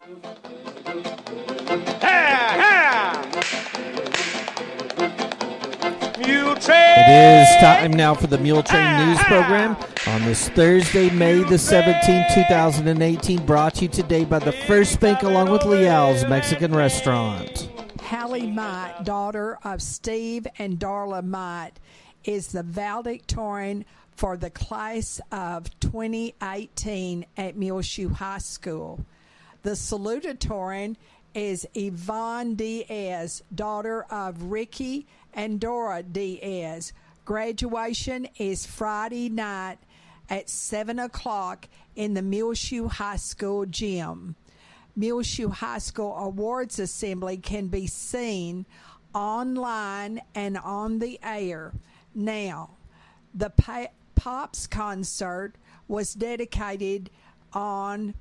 It is time now for the Muletrain News Program on this Thursday, May the 17th, 2018, brought to you today by the First Bank along with Leal's Mexican Restaurant. Hallie Might, daughter of Steve and Darla Might, is the valedictorian for the class of 2018 at Muleshoe High School. The salutatorian is Yvonne Diaz, daughter of Ricky and Dora Diaz. Graduation is Friday night at 7 o'clock in the Muleshoe High School gym. Muleshoe High School Awards Assembly can be seen online and on the air. Now, the Pops concert was dedicated on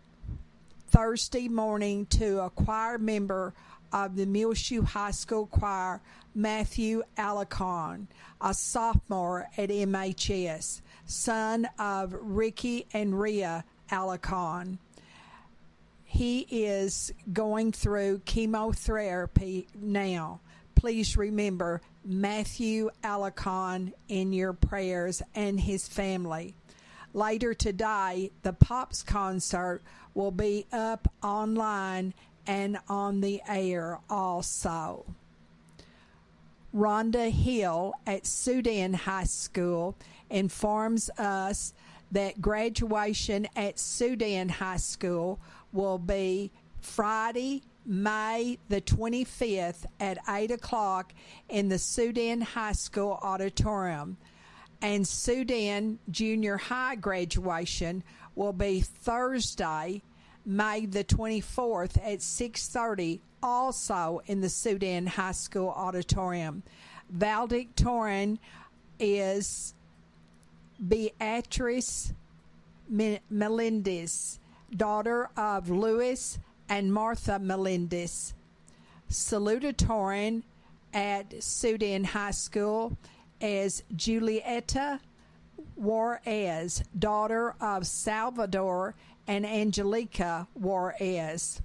Thursday morning to a choir member of the Muleshoe High School Choir, Matthew Alarcon, a sophomore at MHS, son of Ricky and Rhea Alarcon. He is going through chemotherapy now. Please remember Matthew Alarcon in your prayers and his family. Later today, the Pops concert will be up online and on the air also. Rhonda Hill at Sudan High School informs us that graduation at Sudan High School will be Friday, May the 25th at 8 o'clock in the Sudan High School auditorium. And Sudan Junior High graduation will be Thursday, May the 24th at 6:30, also in the Sudan High School auditorium. Valedictorian is Beatrice Melendez, daughter of Louis and Martha Melendez. Salutatorian at Sudan High School is Julieta Juarez, daughter of Salvador and Angelica Juarez.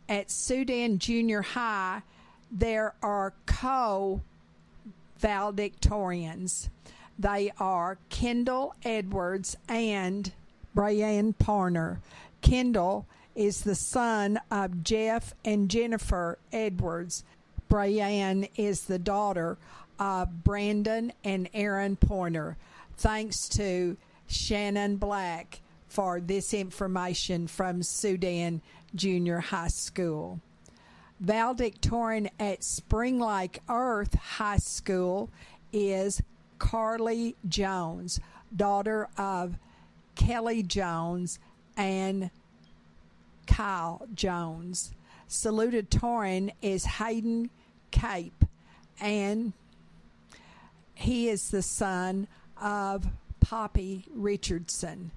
At Sudan Junior High, there are co-valedictorians. They are Kendall Edwards and Brian Parner. Kendall is the son of Jeff and Jennifer Edwards. Brian is the daughter of Brandon and Aaron Pointer. Thanks to Shannon Black for this information from Sudan Junior High School. Valedictorian at Spring Lake Earth High School is Carly Jones, daughter of Kelly Jones and Kyle Jones. Salutatorian is Hayden Cape, and he is the son of Poppy Richardson.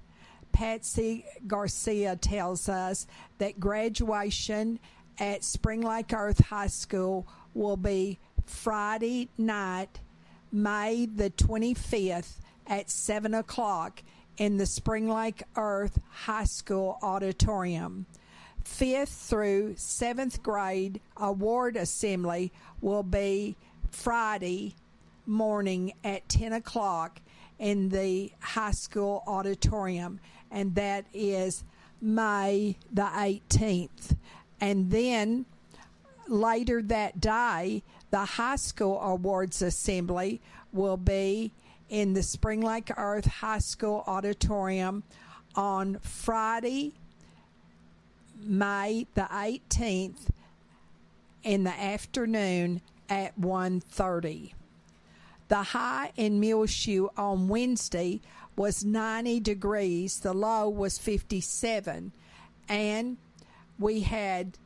Patsy Garcia tells us that graduation at Spring Lake Earth High School will be Friday night, May the 25th at 7 o'clock in the Spring Lake Earth High School auditorium. 5th through 7th grade award assembly will be Friday morning at 10 o'clock in the high school auditorium, and that is May the 18th. And then later that day, the high school awards assembly will be in the Spring Lake Earth High School auditorium on Friday, May the 18th in the afternoon at 1:30. The high in Muleshoe on Wednesday was 90 degrees. The low was 57. And we had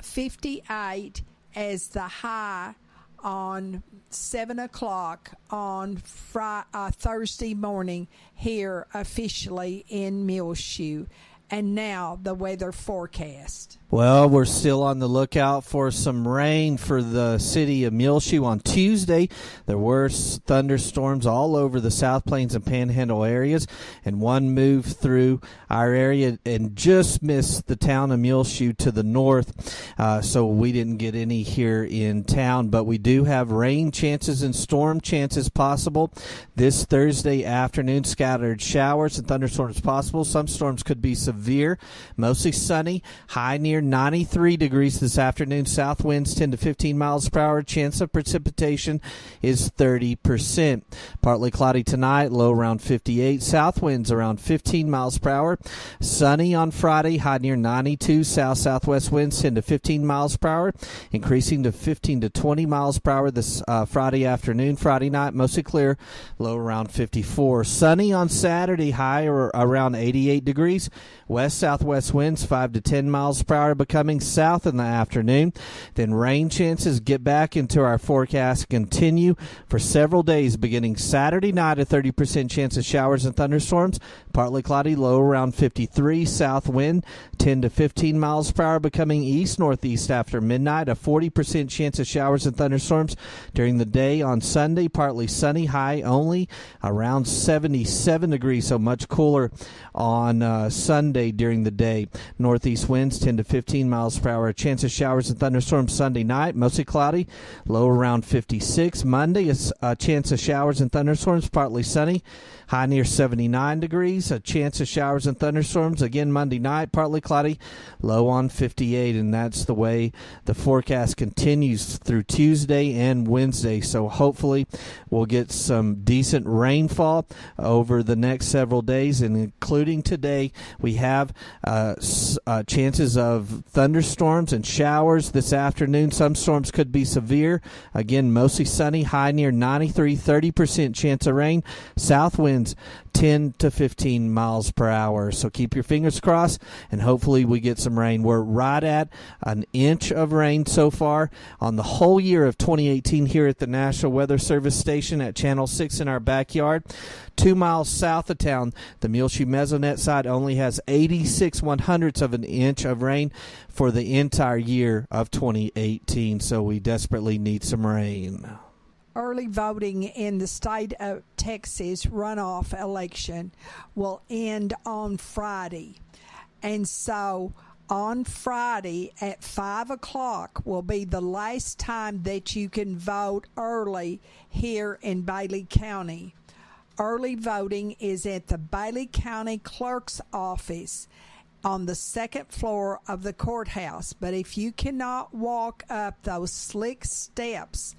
58 as the high on 7 o'clock on Thursday morning here officially in Muleshoe. And now the weather forecast. Well, we're still on the lookout for some rain for the city of Muleshoe on Tuesday. There were thunderstorms all over the South Plains and Panhandle areas, and one moved through our area and just missed the town of Muleshoe to the north, so we didn't get any here in town. But we do have rain chances and storm chances possible this Thursday afternoon. Scattered showers and thunderstorms possible. Some storms could be severe, mostly sunny, high near 93 degrees this afternoon. South winds 10 to 15 miles per hour. Chance of precipitation is 30%. Partly cloudy tonight, low around 58. South winds around 15 miles per hour. Sunny on Friday, high near 92. South-southwest winds 10 to 15 miles per hour, increasing to 15 to 20 miles per hour this Friday afternoon. Friday night, mostly clear, low around 54. Sunny on Saturday, high around 88 degrees. West-southwest winds 5 to 10 miles per hour, becoming south in the afternoon. Then rain chances get back into our forecast, continue for several days, beginning Saturday night. A 30% chance of showers and thunderstorms. Partly cloudy, low around 53. South wind 10 to 15 miles per hour, becoming east-northeast after midnight. A 40% chance of showers and thunderstorms during the day. On Sunday, partly sunny, high only around 77 degrees, so much cooler on Sunday during the day. Northeast winds 10 to 15 miles per hour. A chance of showers and thunderstorms Sunday night, mostly cloudy, low around 56. Monday is a chance of showers and thunderstorms, partly sunny, high near 79 degrees. A chance of showers and thunderstorms again Monday night, partly cloudy, low on 58. And that's the way the forecast continues through Tuesday and Wednesday. So hopefully we'll get some decent rainfall over the next several days, and including today, we have chances of thunderstorms and showers this afternoon. Some storms could be severe. Again, mostly sunny, high near 93, 30% chance of rain. South winds 10 to 15 miles per hour. So keep your fingers crossed, and hopefully we get some rain. We're right at an inch of rain so far on the whole year of 2018 here at the National Weather Service station at Channel 6 in our backyard. 2 miles south of town, the Muleshoe Mesonet side only has 86/100ths of an inch of rain for the entire year of 2018. So we desperately need some rain. Early voting in the state of Texas runoff election will end on Friday. And so on Friday at 5 o'clock will be the last time that you can vote early here in Bailey County. Early voting is at the Bailey County Clerk's office on the second floor of the courthouse. But if you cannot walk up those slick steps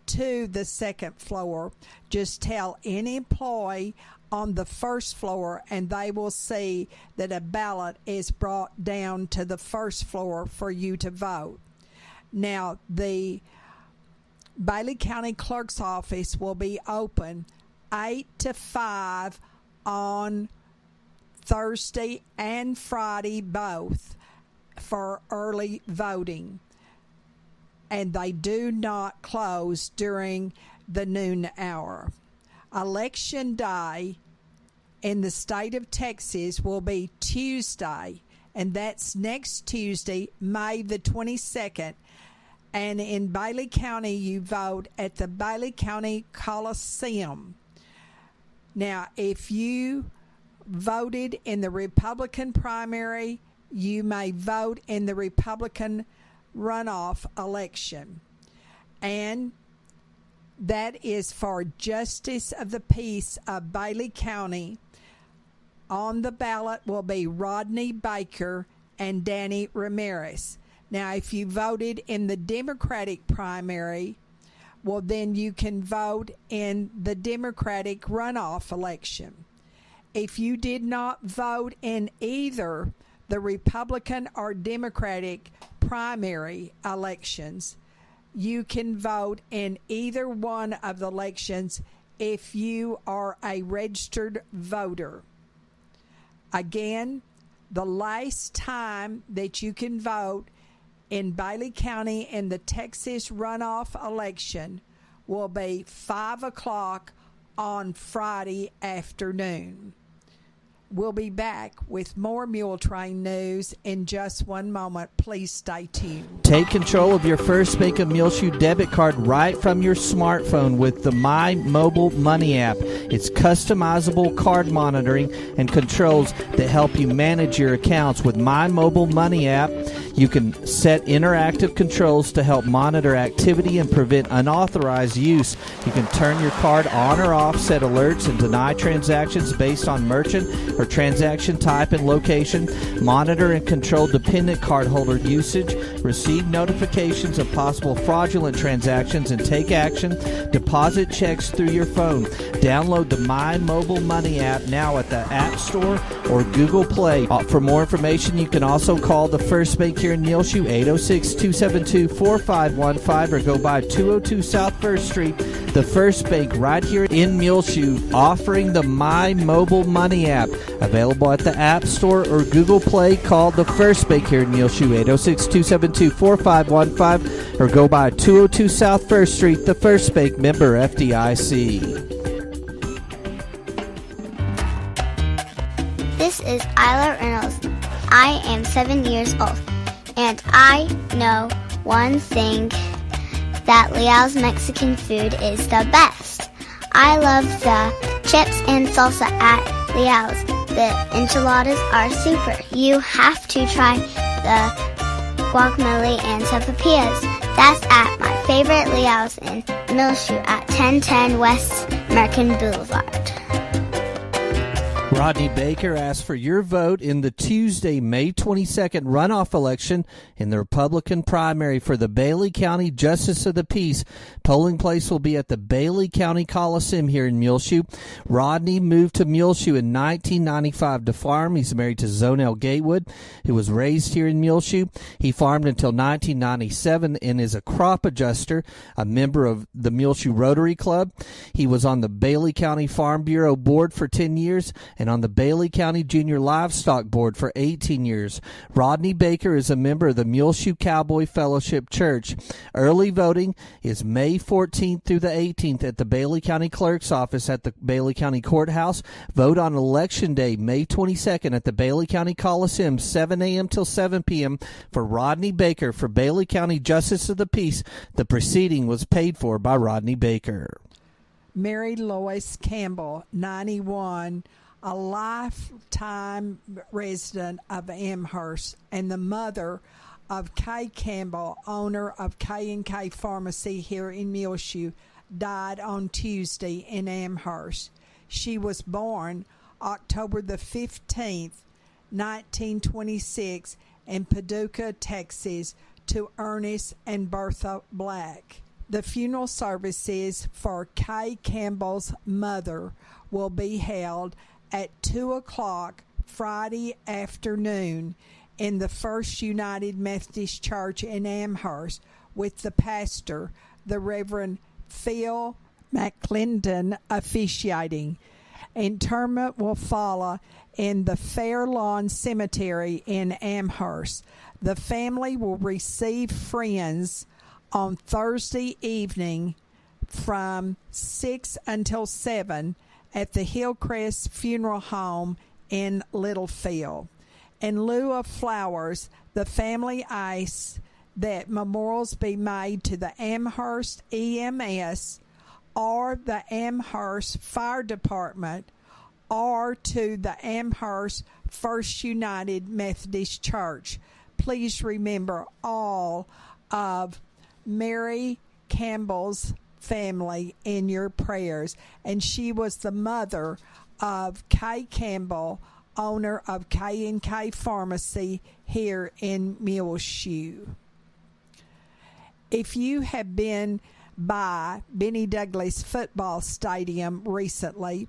to the second floor, just tell any employee on the first floor and they will see that a ballot is brought down to the first floor for you to vote. Now, the Bailey County Clerk's office will be open 8 to 5 on Thursday and Friday both for early voting. And they do not close during the noon hour. Election day in the state of Texas will be Tuesday, and that's next Tuesday, May the 22nd. And in Bailey County, you vote at the Bailey County Coliseum. Now, if you voted in the Republican primary, you may vote in the Republican runoff election, and that is for Justice of the Peace of Bailey County. On the ballot will be Rodney Baker and Danny Ramirez. Now, if you voted in the Democratic primary, well, then you can vote in the Democratic runoff election. If you did not vote in either the Republican or Democratic primary elections, you can vote in either one of the elections if you are a registered voter. Again, the last time that you can vote in Bailey County in the Texas runoff election will be 5 o'clock on Friday afternoon. We'll be back with more Muletrain news in just one moment. Please stay tuned. Take control of your First Bank of Muleshoe debit card right from your smartphone with the My Mobile Money app. It's customizable card monitoring and controls that help you manage your accounts. With My Mobile Money app, you can set interactive controls to help monitor activity and prevent unauthorized use. You can turn your card on or off, set alerts, and deny transactions based on merchant or transaction type and location, monitor and control dependent cardholder usage, receive notifications of possible fraudulent transactions, and take action, deposit checks through your phone. Download the My Mobile Money app now at the App Store or Google Play. For more information, you can also call the First Bank here in Muleshoe, 806-272-4515, or go by 202 South First Street. The First Bank right here in Muleshoe, offering the My Mobile Money app. Available at the App Store or Google Play. Call the First Bank here in Muleshoe, 806-272-4515, or go by 202 South First Street. The First Bank, member FDIC. This is Isla Reynolds. I am 7 years old, and I know one thing, that Leal's Mexican food is the best. I love the chips and salsa at Leal's. The enchiladas are super. You have to try the guacamole and sopapillas. That's at my favorite Leal's in Muleshoe at 1010 West American Boulevard. Rodney Baker asked for your vote in the Tuesday, May 22nd runoff election in the Republican primary for the Bailey County Justice of the Peace. Polling place will be at the Bailey County Coliseum here in Muleshoe. Rodney moved to Muleshoe in 1995 to farm. He's married to Zonell Gatewood, who was raised here in Muleshoe. He farmed until 1997 and is a crop adjuster, a member of the Muleshoe Rotary Club. He was on the Bailey County Farm Bureau Board for 10 years and on the Bailey County Junior Livestock Board for 18 years. Rodney Baker is a member of the Muleshoe Cowboy Fellowship Church. Early voting is May 14th through the 18th at the Bailey County Clerk's Office at the Bailey County Courthouse. Vote on Election Day, May 22nd at the Bailey County Coliseum, 7 a.m. till 7 p.m. for Rodney Baker for Bailey County Justice of the Peace. The proceeding was paid for by Rodney Baker. Mary Lois Campbell, 91, a lifetime resident of Amherst and the mother of Kay Campbell, owner of K&K Pharmacy here in Muleshoe, died on Tuesday in Amherst. She was born October the 15th, 1926 in Paducah, Texas, to Ernest and Bertha Black. The funeral services for Kay Campbell's mother will be held at 2 o'clock Friday afternoon in the First United Methodist Church in Amherst with the pastor, the Reverend Phil McClendon, officiating. Interment will follow in the Fair Lawn Cemetery in Amherst. The family will receive friends on Thursday evening from 6 until 7 at the Hillcrest Funeral Home in Littlefield. In lieu of flowers, the family asks that memorials be made to the Amherst EMS or the Amherst Fire Department or to the Amherst First United Methodist Church. Please remember all of Mary Campbell's family in your prayers. And she was the mother of Kay Campbell, owner of K&K Pharmacy here in Muleshoe. If you have been by Benny Douglas Football Stadium recently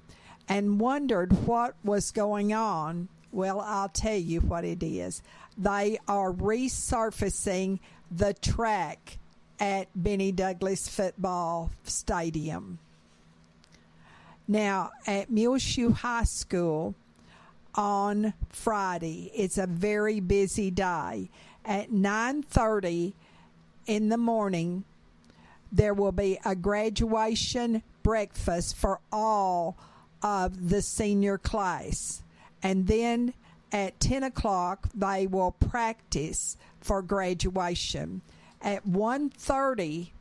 and wondered what was going on, well, I'll tell you what it is. They are resurfacing the track at Benny Douglas Football Stadium. Now, at Muleshoe High School on Friday, it's a very busy day. At 9:30 in the morning, there will be a graduation breakfast for all of the senior class. And then at 10 o'clock, they will practice for graduation. At 1:30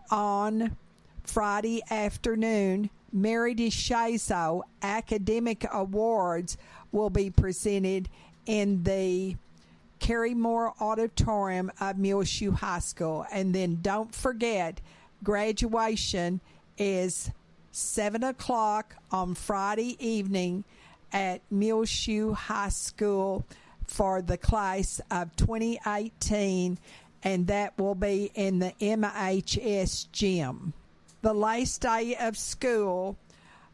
on Friday afternoon, Mary DeShazo Academic Awards will be presented in the Carrie Moore Auditorium of Muleshoe High School. And then don't forget, graduation is 7 o'clock on Friday evening at Muleshoe High School for the class of 2018, and that will be in the MHS gym. The last day of school,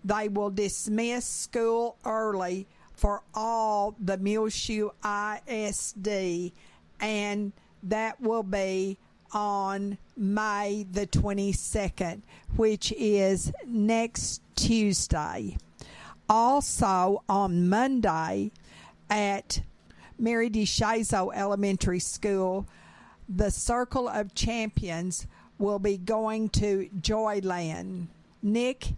they will dismiss school early for all the Muleshoe ISD, and that will be on May the 22nd, which is next Tuesday. Also on Monday at Mary DeShazo Elementary School, the Circle of Champions will be going to Joyland. Nick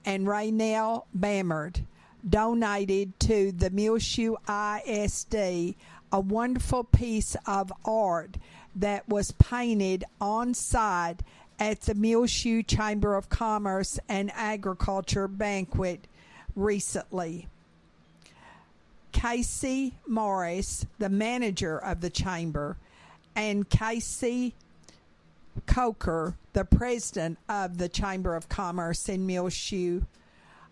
and Raynell Bammert donated to the Muleshoe ISD a wonderful piece of art that was painted on site at the Muleshoe Chamber of Commerce and Agriculture banquet recently. Casey Morris, the manager of the chamber, and Casey Coker, the president of the Chamber of Commerce in Muleshoe,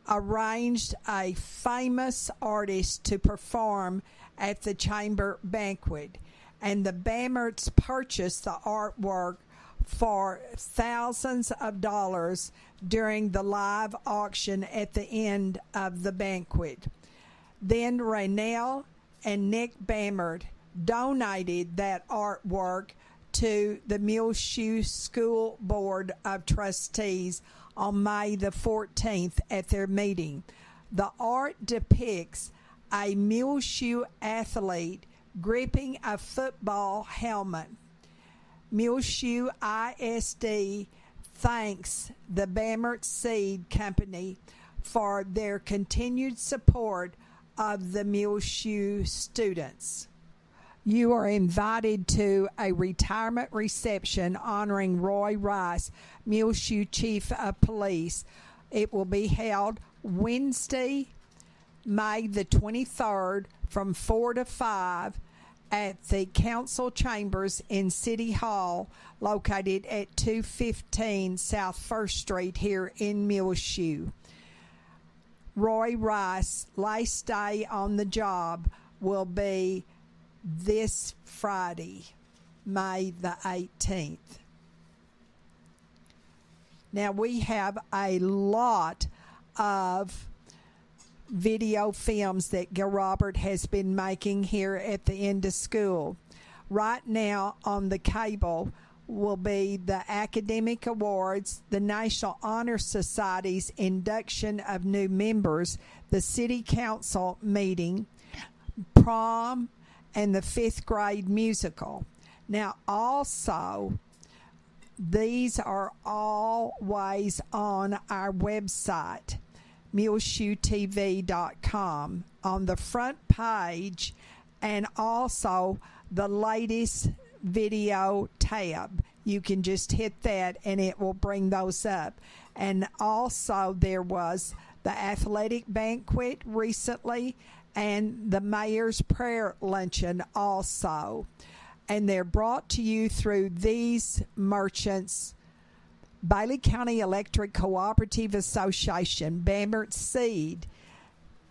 arranged a famous artist to perform at the chamber banquet, and the Bammerts purchased the artwork for thousands of dollars during the live auction at the end of the banquet. Then Raynell and Nick Bammert donated that artwork to the Muleshoe School Board of Trustees on May the 14th at their meeting. The art depicts a Muleshoe athlete gripping a football helmet. Muleshoe ISD thanks the Bammert Seed Company for their continued support of the Muleshoe students. You are invited to a retirement reception honoring Roy Rice, Muleshoe Chief of Police. It will be held Wednesday, May the 23rd from 4 to 5 at the council chambers in City Hall, located at 215 South 1st Street here in Muleshoe. Roy Rice, last day on the job, will be this Friday, May the 18th. Now, we have a lot of video films that Gil Robert has been making here at the end of school. Right now on the cable will be the Academic Awards, the National Honor Society's induction of new members, the City Council meeting, prom, and the 5th grade musical. Now, also, these are always on our website, muleshoetv.com, on the front page, and also the latest video tab. You can just hit that and it will bring those up. And also there was the athletic banquet recently and the mayor's prayer luncheon also. And they're brought to you through these merchants: Bailey County Electric Cooperative Association, Bammert Seed,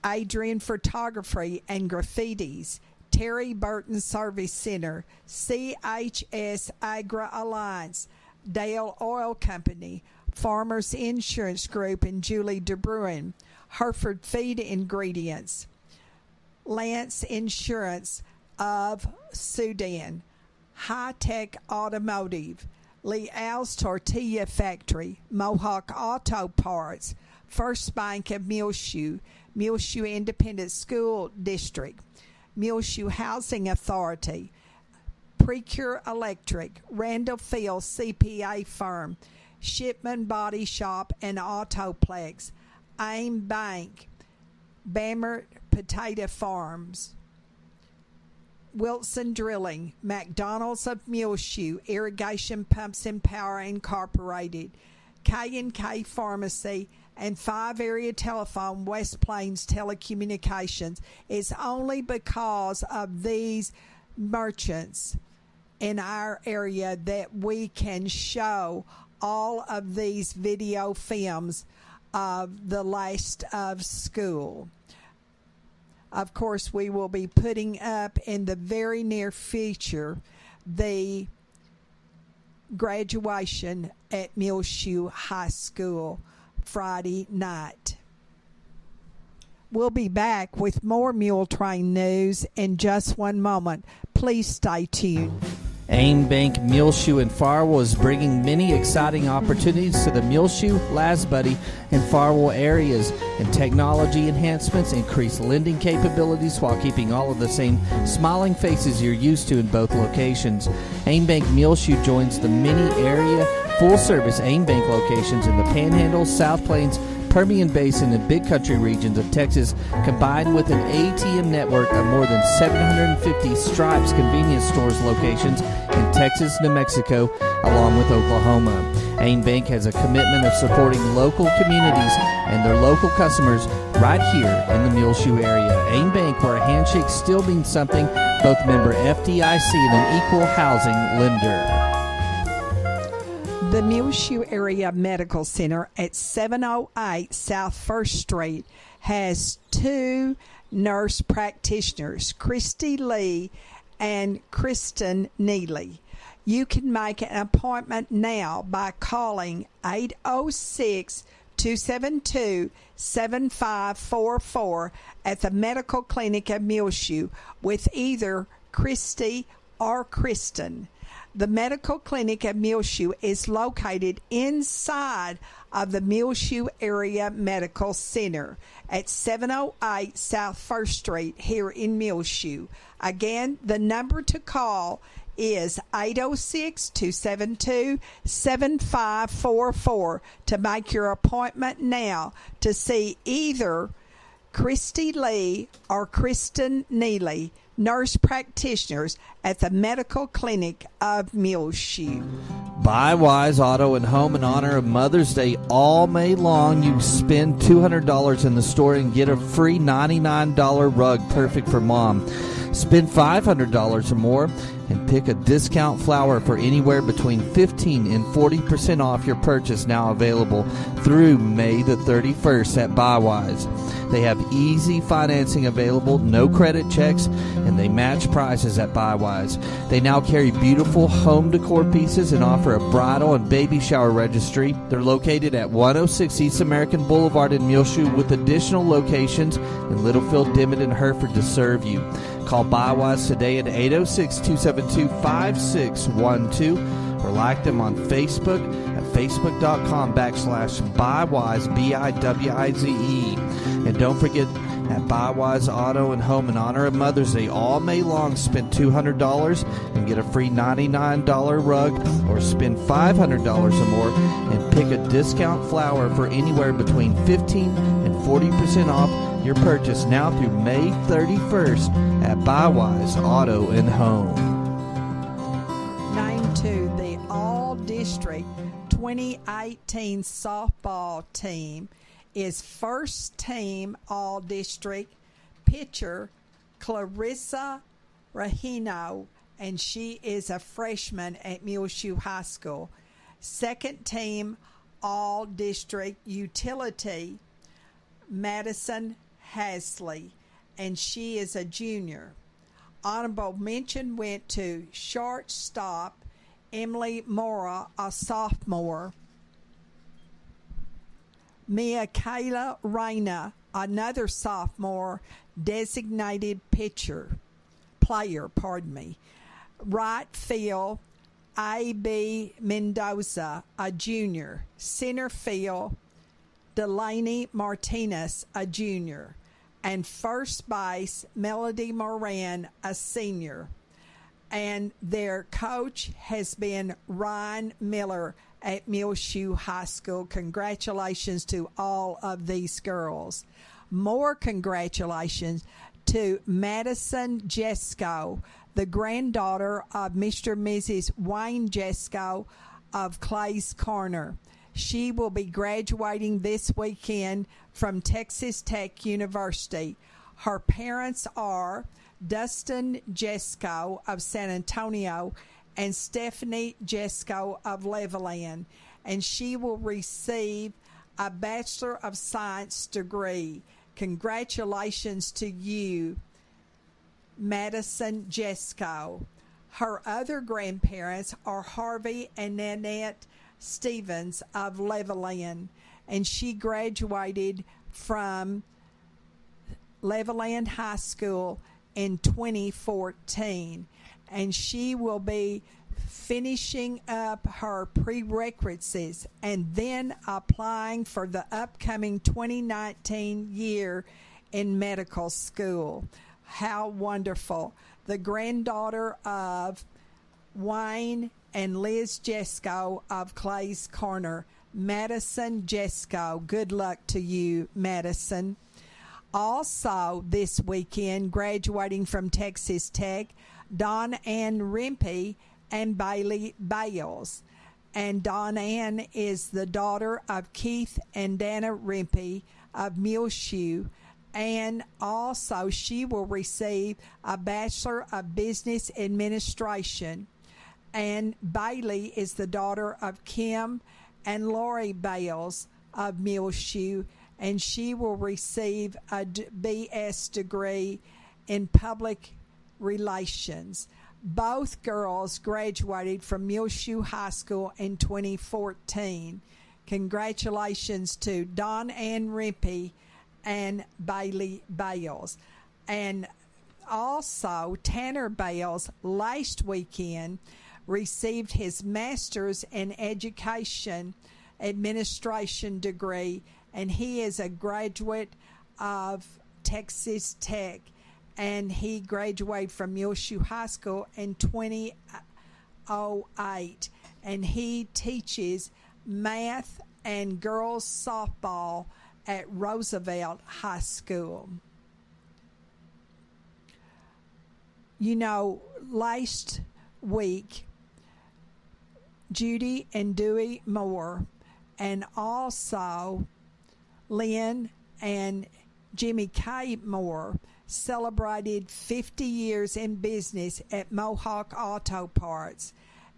Adrian Photography and Graffitis, Terry Burton Service Center, CHS Agri Alliance, Dale Oil Company, Farmers Insurance Group and Julie DeBruin, Hereford Feed Ingredients, Lance Insurance of Sudan, High Tech Automotive, Leal's Tortilla Factory, Mohawk Auto Parts, First Bank of Muleshoe, Muleshoe Independent School District, Muleshoe Housing Authority, Precure Electric, Randall Field CPA Firm, Shipman Body Shop and Autoplex, AIM Bank, Bammert Potato Farms, Wilson Drilling, McDonald's of Muleshoe, Irrigation Pumps and Power Incorporated, K&K Pharmacy, and 5 Area Telephone, West Plains Telecommunications. It's only because of these merchants in our area that we can show all of these video films of the last of school. Of course, we will be putting up in the very near future the graduation at Muleshoe High School Friday night. We'll be back with more Muletrain news in just one moment. Please stay tuned. AIM Bank Muleshoe and Farwell is bringing many exciting opportunities to the Muleshoe, Lasbuddy, and Farwell areas, and technology enhancements increase lending capabilities while keeping all of the same smiling faces you're used to in both locations. AIM Bank Muleshoe joins the many area full-service AIM Bank locations in the Panhandle, South Plains, Permian Basin, and Big Country regions of Texas, combined with an ATM network of more than 750 Stripes convenience stores locations in Texas, New Mexico, along with Oklahoma. AIM Bank has a commitment of supporting local communities and their local customers right here in the Muleshoe area. AIM Bank, where a handshake still means something, both member FDIC and an equal housing lender. The Muleshoe Area Medical Center at 708 South 1st Street has 2 nurse practitioners, Christy Lee and Kristen Neely. You can make an appointment now by calling 806-272-7544 at the Medical Clinic of Muleshoe with either Christy or Kristen. The Medical Clinic at Muleshoe is located inside of the Muleshoe Area Medical Center at 708 South 1st Street here in Muleshoe. Again, the number to call is 806-272-7544 to make your appointment now to see either Christy Lee or Kristen Neely, nurse practitioners at the Medical Clinic of Muleshoe. Buy Wise Auto and Home in honor of Mother's Day all May long. You spend $200 in the store and get a free $99 rug perfect for mom. Spend $500 or more and pick a discount flower for anywhere between 15 and 40% off your purchase, now available through May the 31st at Buywise. They have easy financing available, no credit checks, and they match prices at Buywise. They now carry beautiful home decor pieces and offer a bridal and baby shower registry. They're located at 106 East American Boulevard in Muleshoe with additional locations in Littlefield, Dimmitt, and Hereford to serve you. Call Buywise today at 806-272-5612 or like them on Facebook at facebook.com/Buywise, BIWIZE. And don't forget, at Buywise Auto and Home in honor of Mother's Day all May long, spend $200 and get a free $99 rug, or spend $500 or more and pick a discount flower for anywhere between 15 and 40% off your purchase, now through May 31st at Buywise Auto and Home. Name 2, the All-District 2018 softball team is first team All-District pitcher Clarissa Rahino, and she is a freshman at Muleshoe High School. Second team All-District utility Madison Hasley, and she is a junior. Honorable mention went to shortstop Emily Mora, a sophomore. Michaela Reyna, another sophomore designated player. Right field, A.B. Mendoza, a junior. Center field, Delaney Martinez, a junior. And first base, Melody Moran, a senior. And their coach has been Ryan Miller at Muleshoe High School. Congratulations to all of these girls. More congratulations to Madison Jesco, the granddaughter of Mr. and Mrs. Wayne Jesco of Clay's Corner. She will be graduating this weekend from Texas Tech University. Her parents are Dustin Jesco of San Antonio and Stephanie Jesco of Levelland, and she will receive a Bachelor of Science degree. Congratulations to you, Madison Jesco. Her other grandparents are Harvey and Nanette Stevens of Levelland, and she graduated from Levelland High School in 2014, and she will be finishing up her prerequisites and then applying for the upcoming 2019 year in medical school. How wonderful. The granddaughter of Wayne and Liz Jesco of Clay's Corner, Madison Jesco. Good luck to you, Madison. Also this weekend, graduating from Texas Tech, Dawn Ann Rimpey and Bailey Bales. And Dawn Ann is the daughter of Keith and Dana Rimpey of Muleshoe, and also she will receive a Bachelor of Business Administration. And Bailey is the daughter of Kim and Lori Bales of Muleshoe, and she will receive a BS degree in Public Relations. Both girls graduated from Muleshoe High School in 2014. Congratulations to Dawn Ann Rimpey and Bailey Bales. And also, Tanner Bales last weekend received his Master's in Education Administration degree, and he is a graduate of Texas Tech, and he graduated from Muleshoe High School in 2008, and he teaches math and girls softball at Roosevelt High School. You know, last week, Judy and Dewey Moore, and also Lynn and Jimmy K. Moore, celebrated 50 years in business at Mohawk Auto Parts,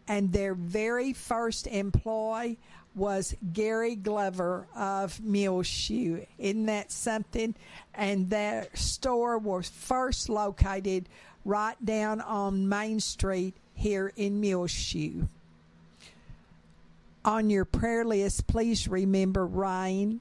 and their very first employee was Gary Glover of Muleshoe. Isn't that something? And their store was first located right down on Main Street here in Muleshoe. On your prayer list, please remember Rain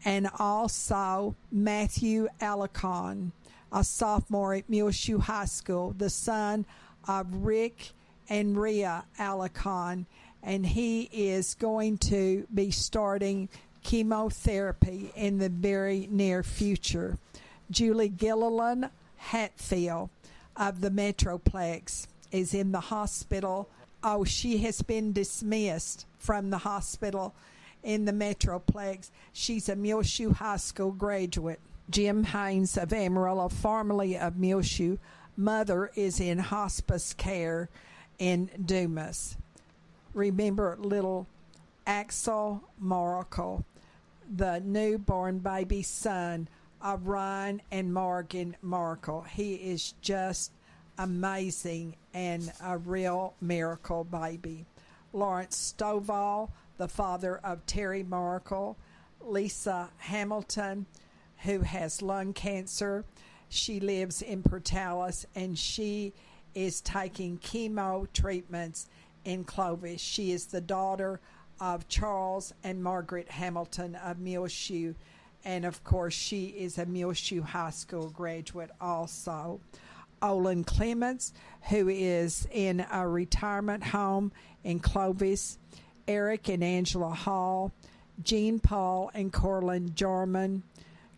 and also Matthew Alicon, a sophomore at Muleshoe High School, the son of Rick and Rhea Alicon, and he is going to be starting chemotherapy in the very near future. Julie Gilliland Hatfield of the Metroplex is in the hospital. Oh, she has been dismissed from the hospital in the Metroplex. She's a Muleshoe High School graduate. Jim Haynes of Amarillo, formerly of Muleshoe, mother is in hospice care in Dumas. Remember little Axel Maracle, the newborn baby son of Ryan and Morgan Maracle. He is just amazing and a real miracle baby. Lawrence Stovall, the father of Terry Maracle. Lisa Hamilton, who has lung cancer. She lives in Portales, and she is taking chemo treatments in Clovis. She is the daughter of Charles and Margaret Hamilton of Muleshoe, and of course she is a Muleshoe High School graduate also. Olin Clements, who is in a retirement home in Clovis. Eric and Angela Hall. Jean Paul and Corlin Jarman.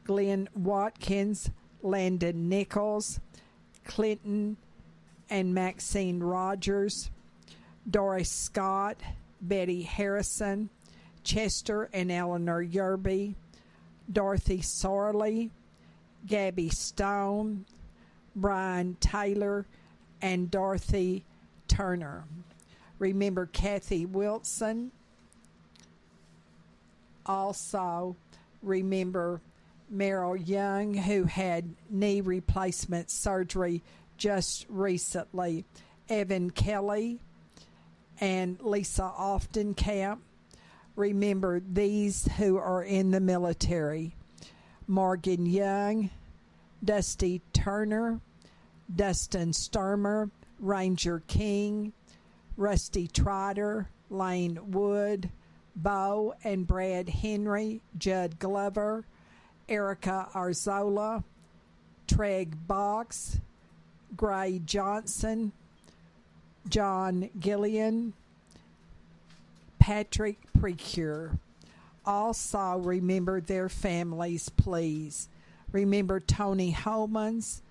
Glenn Watkins, Landon Nichols. Clinton and Maxine Rogers. Doris Scott, Betty Harrison, Chester and Eleanor Yerby, Dorothy Sorley, Gabby Stone, Brian Taylor, and Dorothy Turner. Remember Kathy Wilson. Also, remember Merrill Young, who had knee replacement surgery just recently. Evan Kelly and Lisa Oftencamp. Remember these who are in the military. Morgan Young, Dusty Turner, Dustin Sturmer, Ranger King, Rusty Trotter, Lane Wood, Bo and Brad Henry, Judd Glover, Erica Arzola, Treg Box, Gray Johnson, John Gillian, Patrick Precure. Also remember their families, please. Remember Tony Holmans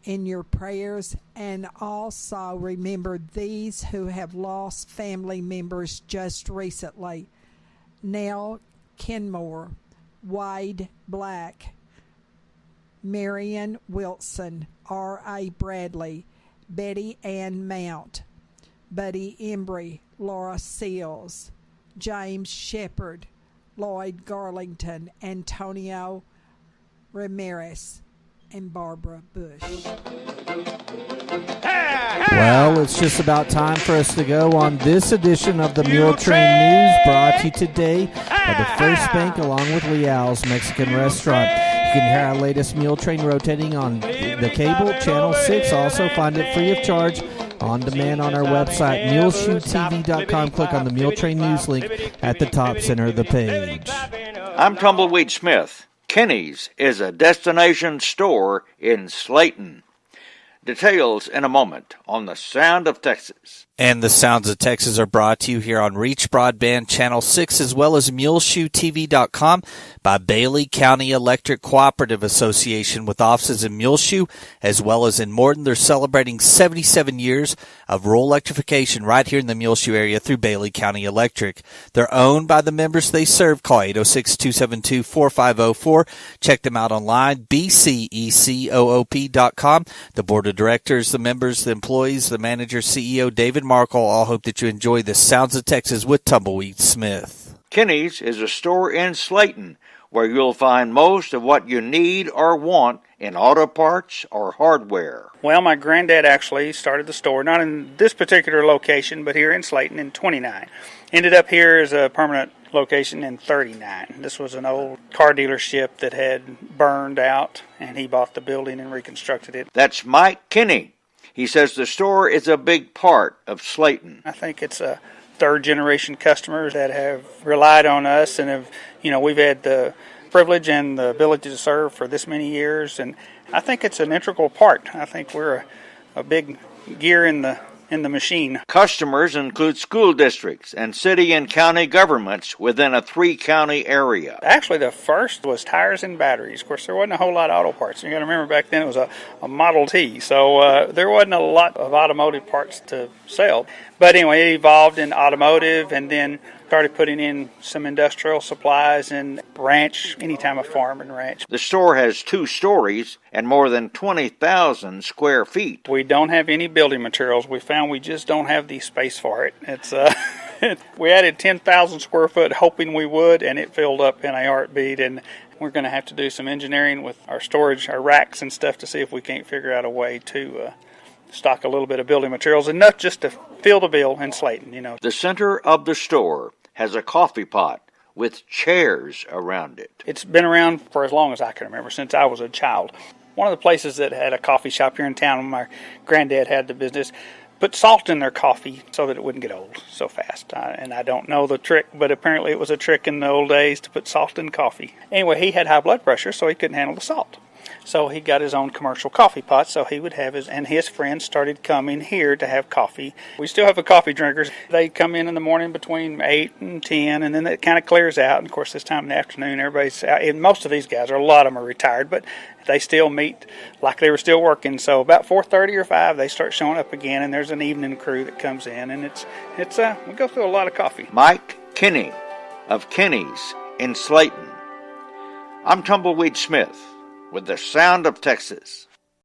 in your prayers, and also remember these who have lost family members just recently. Nell Kenmore, Wade Black, Marion Wilson, R.A. Bradley, Betty Ann Mount, Buddy Embry, Laura Seals, James Shepard, Lloyd Garlington, Antonio Ramirez, and Barbara Bush. Well, it's just about time for us to go on this edition of the Muletrain News, brought to you today by the First Bank along with Leal's Mexican Restaurant. You can hear our latest Muletrain rotating on the cable, Channel 6. Also find it free of charge on demand on our website, muleshoetv.com. Click on the Muletrain News link at the top center of the page. I'm Tumbleweed Smith. Kenny's is a destination store in Slayton. Details in a moment on the Sound of Texas. And the Sounds of Texas are brought to you here on Reach Broadband Channel 6 as well as MuleshoeTV.com by Bailey County Electric Cooperative Association with offices in Muleshoe as well as in Morton. They're celebrating 77 years of rural electrification right here in the Muleshoe area through Bailey County Electric. They're owned by the members they serve. Call 806-272-4504. Check them out online, bcecoop.com. The board of directors, the members, the employees, the manager, CEO, David Markle, all hope that you enjoy the Sounds of Texas with Tumbleweed Smith. Kenny's is a store in Slayton where you'll find most of what you need or want in auto parts or hardware. Well, my granddad actually started the store, not in this particular location, but here in Slayton in 29. Ended up here as a permanent location in 39. This was an old car dealership that had burned out, and he bought the building and reconstructed it. That's Mike Kinney. He says the store is a big part of Slayton. I think it's a third-generation customers that have relied on us and have, we've had the privilege and the ability to serve for this many years, and I think it's an integral part. I think we're a big gear in the machine. Customers include school districts and city and county governments within a 3-county area. Actually, the first was tires and batteries. Of course, there wasn't a whole lot of auto parts. You got to remember back then it was a Model T, so there wasn't a lot of automotive parts to sell. But anyway, it evolved in automotive and then started putting in some industrial supplies and ranch, anytime a farm and ranch. The store has 2 stories and more than 20,000 square feet. We don't have any building materials. We found we just don't have the space for it. It's we added 10,000 square foot hoping we would, and it filled up in a heartbeat. And we're going to have to do some engineering with our storage, our racks and stuff to see if we can't figure out a way to stock a little bit of building materials, enough just to fill the bill in Slayton, The center of the store has a coffee pot with chairs around it. It's been around for as long as I can remember, since I was a child. One of the places that had a coffee shop here in town when my granddad had the business put salt in their coffee so that it wouldn't get old so fast. And I don't know the trick, but apparently it was a trick in the old days to put salt in coffee. Anyway, he had high blood pressure, so he couldn't handle the salt. So he got his own commercial coffee pot, so he would have and his friends started coming here to have coffee. We still have the coffee drinkers. They come in the morning between 8 and 10, and then it kind of clears out. And of course, this time in the afternoon, everybody's out. And most of these guys, a lot of them are retired, but they still meet like they were still working. So about 4:30 or 5, they start showing up again, and there's an evening crew that comes in, and it's we go through a lot of coffee. Mike Kinney of Kinney's in Slayton. I'm Tumbleweed Smith with the Sound of Texas.